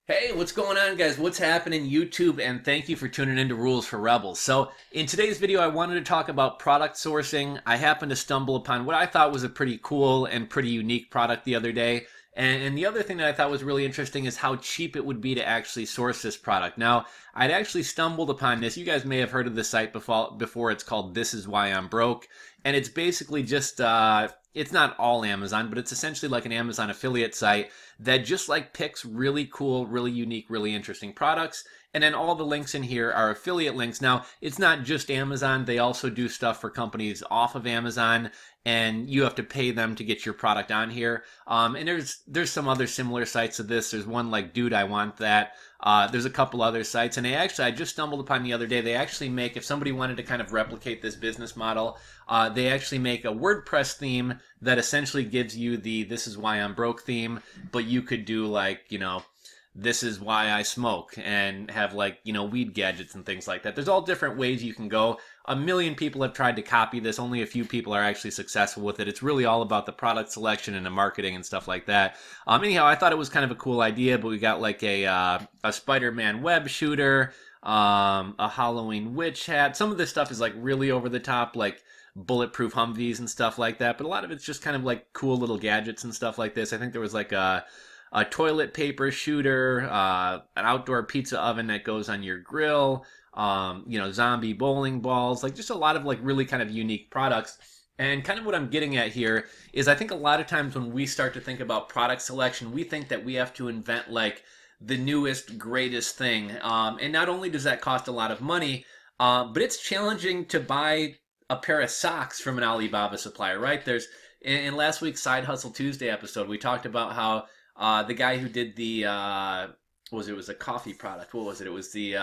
Hey, what's going on, guys? What's happening, YouTube? And thank you for tuning into Rules for Rebels. So, in today's video, I wanted to talk about product sourcing. I happened to stumble upon what I thought was a pretty cool and pretty unique product the other day. And the other thing that I thought was really interesting is how cheap it would be to actually source this product. Now, I'd actually stumbled upon this. You guys may have heard of this site before. It's called This Is Why I'm Broke. And it's basically just, it's not all Amazon, but it's essentially like an Amazon affiliate site that just like picks really cool, really unique, really interesting products. And then all the links in here are affiliate links. Now, it's not just Amazon. They also do stuff for companies off of Amazon, and you have to pay them to get your product on here. And there's some other similar sites to this. There's one like Dude, I Want That. There's a couple other sites, and I just stumbled upon the other day. They actually make, if somebody wanted to kind of replicate this business model, they actually make a WordPress theme that essentially gives you the "This Is Why I'm Broke" theme, but you could do like, "This is why I smoke," and have like, weed gadgets and things like that. There's all different ways you can go. A million people have tried to copy this. Only a few people are actually successful with it. It's really all about the product selection and the marketing and stuff like that. Anyhow, I thought it was kind of a cool idea, but we got like a Spider-Man web shooter, a Halloween witch hat. Some of this stuff is like really over the top, like bulletproof Humvees and stuff like that. But a lot of it's just kind of like cool little gadgets and stuff like this. I think there was like a toilet paper shooter, an outdoor pizza oven that goes on your grill, zombie bowling balls, like just a lot of like really kind of unique products. And kind of what I'm getting at here is I think a lot of times when we start to think about product selection, we think that we have to invent like the newest, greatest thing. And not only does that cost a lot of money, but it's challenging to buy a pair of socks from an Alibaba supplier, right? In last week's Side Hustle Tuesday episode, we talked about how the guy who did the it was a coffee product. What was it? It was the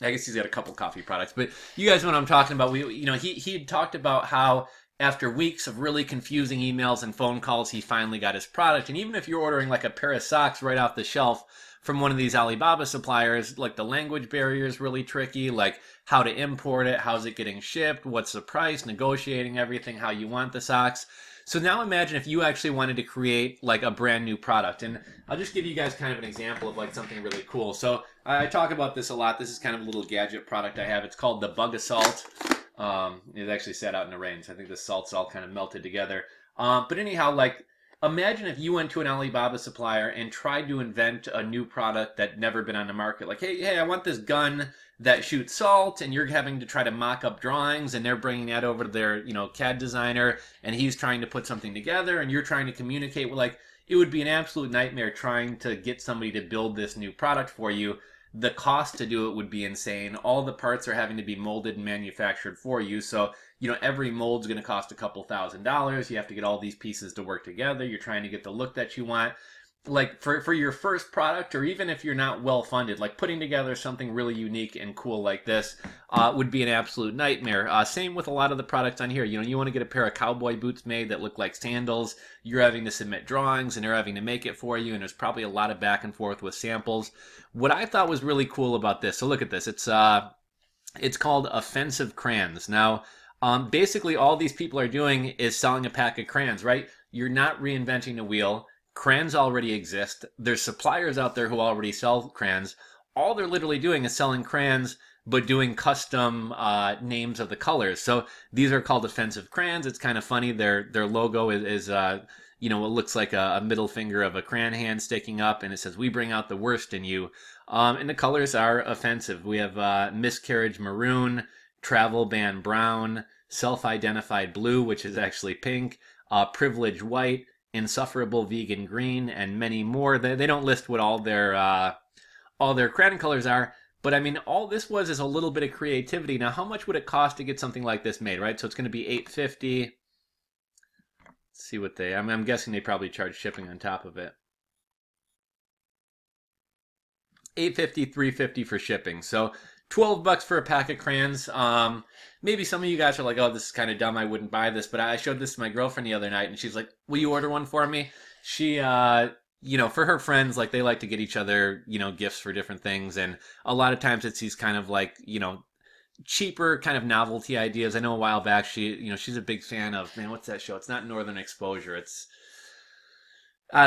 I guess he's got a couple coffee products, but you guys know what I'm talking about. He had talked about how after weeks of really confusing emails and phone calls, he finally got his product. And even if you're ordering like a pair of socks right off the shelf from one of these Alibaba suppliers, like the language barrier is really tricky, like how to import it, how's it getting shipped, what's the price, negotiating everything, how you want the socks. So now imagine if you actually wanted to create like a brand new product. And I'll just give you guys kind of an example of like something really cool. So I talk about this a lot. This is kind of a little gadget product I have. It's called the Bug Assault. It actually sat out in the rain, so I think the salt's all kind of melted together. But anyhow, like imagine if you went to an Alibaba supplier and tried to invent a new product that never been on the market. Like, hey, I want this gun that shoots salt, and you're having to try to mock up drawings, and they're bringing that over to their, CAD designer, and he's trying to put something together, and you're trying to communicate with, like, it would be an absolute nightmare trying to get somebody to build this new product for you. The cost to do it would be insane. All the parts are having to be molded and manufactured for you. So, every mold's going to cost a couple $1,000s. You have to get all these pieces to work together. You're trying to get the look that you want. Like for your first product, or even if you're not well funded, like putting together something really unique and cool like this would be an absolute nightmare. Same with a lot of the products on here. You want to get a pair of cowboy boots made that look like sandals. You're having to submit drawings, and they're having to make it for you, and there's probably a lot of back and forth with samples. What I thought was really cool about this, so look at this. It's called Offensive Crayons. Now, basically all these people are doing is selling a pack of crayons, right? You're not reinventing the wheel. Crayons already exist. There's suppliers out there who already sell crayons. All they're literally doing is selling crayons, but doing custom names of the colors. So these are called offensive crayons. It's kind of funny. Their logo is it looks like a middle finger of a crayon hand sticking up, and it says, "We bring out the worst in you." And the colors are offensive. We have miscarriage maroon, travel ban brown, self-identified blue, which is actually pink, privilege white, insufferable vegan green, and many more. They don't list what all their crayon colors are, but I mean, all this is a little bit of creativity. Now, how much would it cost to get something like this made, right? So it's going to be $8.50. Let's see what I'm guessing they probably charge shipping on top of it. $8.50, $3.50 for shipping. So $12 for a pack of crayons. Maybe some of you guys are like, "Oh, this is kind of dumb. I wouldn't buy this." But I showed this to my girlfriend the other night, and she's like, "Will you order one for me?" She, for her friends, like they like to get each other, gifts for different things, and a lot of times it's these kind of like, cheaper kind of novelty ideas. I know a while back she's a big fan of, man, what's that show? It's not Northern Exposure. It's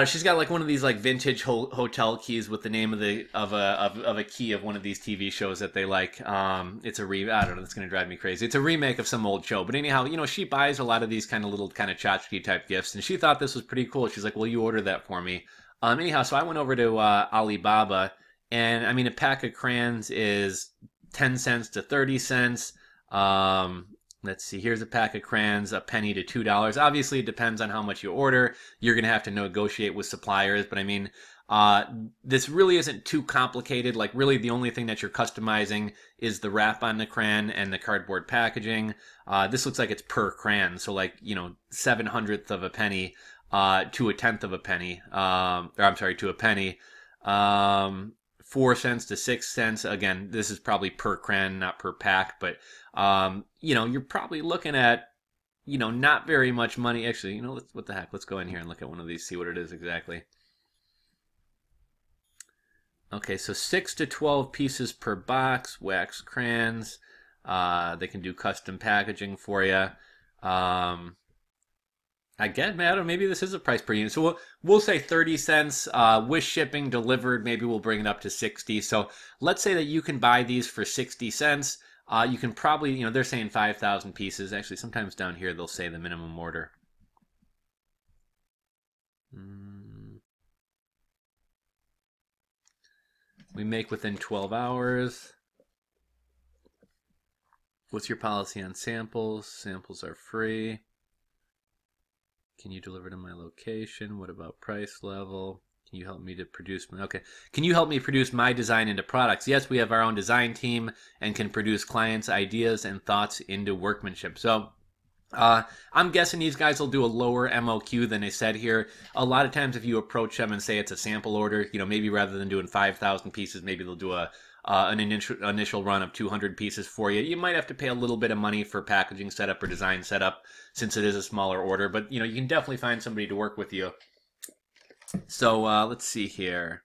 She's got like one of these like vintage hotel keys with the name of the of a key of one of these TV shows that they like. It's a I don't know. It's gonna drive me crazy. It's a remake of some old show. But anyhow, she buys a lot of these kind of little kind of tchotchke type gifts, and she thought this was pretty cool. She's like, "Well, you order that for me." Anyhow, so I went over to Alibaba, and I mean, a pack of crayons is 10 cents to 30 cents. Let's see, here's a pack of crayons, a penny to $2. Obviously, it depends on how much you order. You're going to have to negotiate with suppliers, but I mean, this really isn't too complicated. Like, really, the only thing that you're customizing is the wrap on the crayon and the cardboard packaging. This looks like it's per crayon, so like, 7/100th of a penny to a tenth of a penny. Or I'm sorry, to a penny. 4 cents to 6 cents. Again, this is probably per crayon, not per pack, but you're probably looking at, not very much money. Actually, what the heck? Let's go in here and look at one of these, see what it is exactly. Okay, so 6 to 12 pieces per box, wax crayons. They can do custom packaging for you. I get, man, maybe this is a price per unit. So we'll say 30 cents with shipping delivered. Maybe we'll bring it up to 60. So let's say that you can buy these for 60 cents. You can probably, they're saying 5,000 pieces. Actually, sometimes down here they'll say the minimum order. We make within 12 hours. What's your policy on samples? Samples are free. Can you deliver to my location? What about price level? Can you help me to produce Can you help me produce my design into products? Yes, we have our own design team and can produce clients' ideas and thoughts into workmanship. So I'm guessing these guys will do a lower MOQ than they said here. A lot of times if you approach them and say it's a sample order, maybe rather than doing 5,000 pieces, maybe they'll do an initial run of 200 pieces for you. You might have to pay a little bit of money for packaging setup or design setup since it is a smaller order, but you can definitely find somebody to work with you. So let's see here.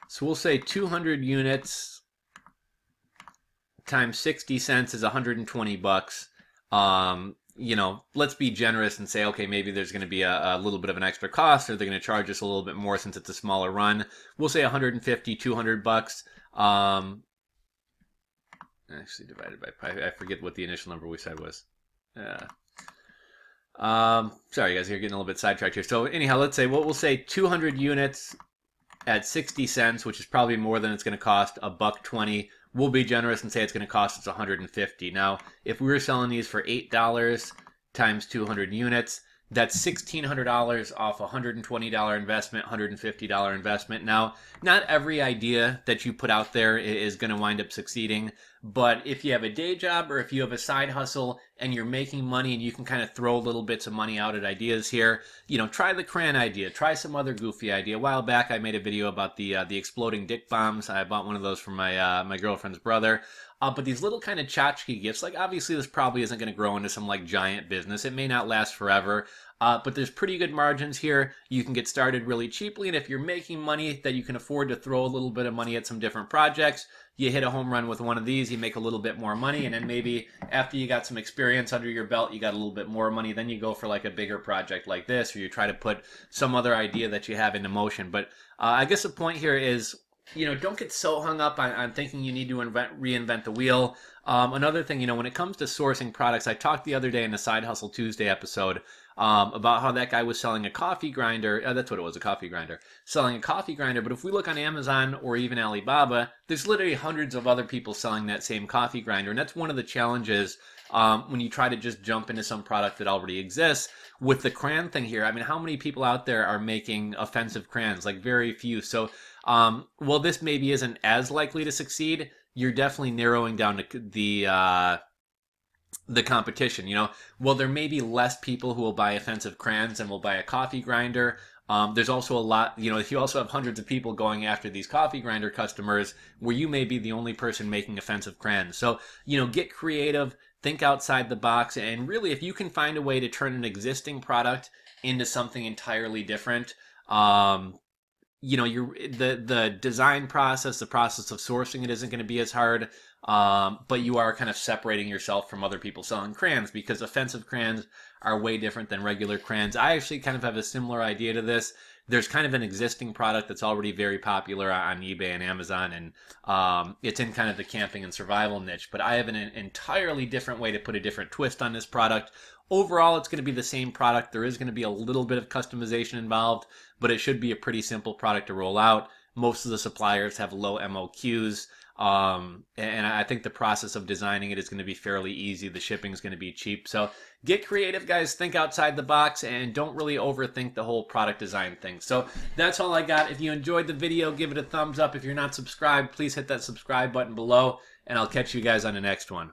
So we'll say 200 units times 60 cents is 120 bucks. Let's be generous and say, okay, maybe there's going to be a little bit of an extra cost, or they're going to charge us a little bit more since it's a smaller run. We'll say 150, 200 bucks. Actually, divided by pi. I forget what the initial number we said was. Sorry, guys, you're getting a little bit sidetracked here. So anyhow, let's say, we'll say 200 units at 60 cents, which is probably more than it's going to cost, $1.20. We'll be generous and say it's going to cost us 150. Now, if we were selling these for $8 times 200 units, that's $1,600 off a $120 investment, $150 investment. Now, not every idea that you put out there is going to wind up succeeding, but if you have a day job or if you have a side hustle and you're making money and you can kind of throw little bits of money out at ideas here, try the crayon idea, try some other goofy idea. A while back, I made a video about the exploding dick bombs. I bought one of those from my girlfriend's brother. But these little kind of tchotchke gifts, like obviously this probably isn't going to grow into some like giant business. It may not last forever, but there's pretty good margins here. You can get started really cheaply, and if you're making money that you can afford to throw a little bit of money at some different projects, you hit a home run with one of these, you make a little bit more money, and then maybe after you got some experience under your belt, you got a little bit more money, then you go for like a bigger project like this, or you try to put some other idea that you have into motion. But I guess the point here is, don't get so hung up on thinking you need to reinvent the wheel. Another thing, when it comes to sourcing products, I talked the other day in the Side Hustle Tuesday episode about how that guy was selling a coffee grinder. That's what it was, a coffee grinder. Selling a coffee grinder, but if we look on Amazon or even Alibaba, there's literally hundreds of other people selling that same coffee grinder, and that's one of the challenges when you try to just jump into some product that already exists. With the crayon thing here, I mean, how many people out there are making offensive crayons? Like, very few. So well, this maybe isn't as likely to succeed, you're definitely narrowing down the competition. Well, there may be less people who will buy offensive crayons and will buy a coffee grinder. There's also a lot, if you also have hundreds of people going after these coffee grinder customers, where you may be the only person making offensive crayons. So, get creative, think outside the box, and really, if you can find a way to turn an existing product into something entirely different, the design process, the process of sourcing it isn't going to be as hard, but you are kind of separating yourself from other people selling crayons, because offensive crayons are way different than regular crayons. I actually kind of have a similar idea to this. There's kind of an existing product that's already very popular on eBay and Amazon, and it's in kind of the camping and survival niche. But I have an entirely different way to put a different twist on this product. Overall, it's going to be the same product. There is going to be a little bit of customization involved, but it should be a pretty simple product to roll out. Most of the suppliers have low MOQs. And I think the process of designing it is going to be fairly easy. The shipping is going to be cheap. So get creative, guys. Think outside the box and don't really overthink the whole product design thing. So that's all I got. If you enjoyed the video, give it a thumbs up. If you're not subscribed, please hit that subscribe button below, and I'll catch you guys on the next one.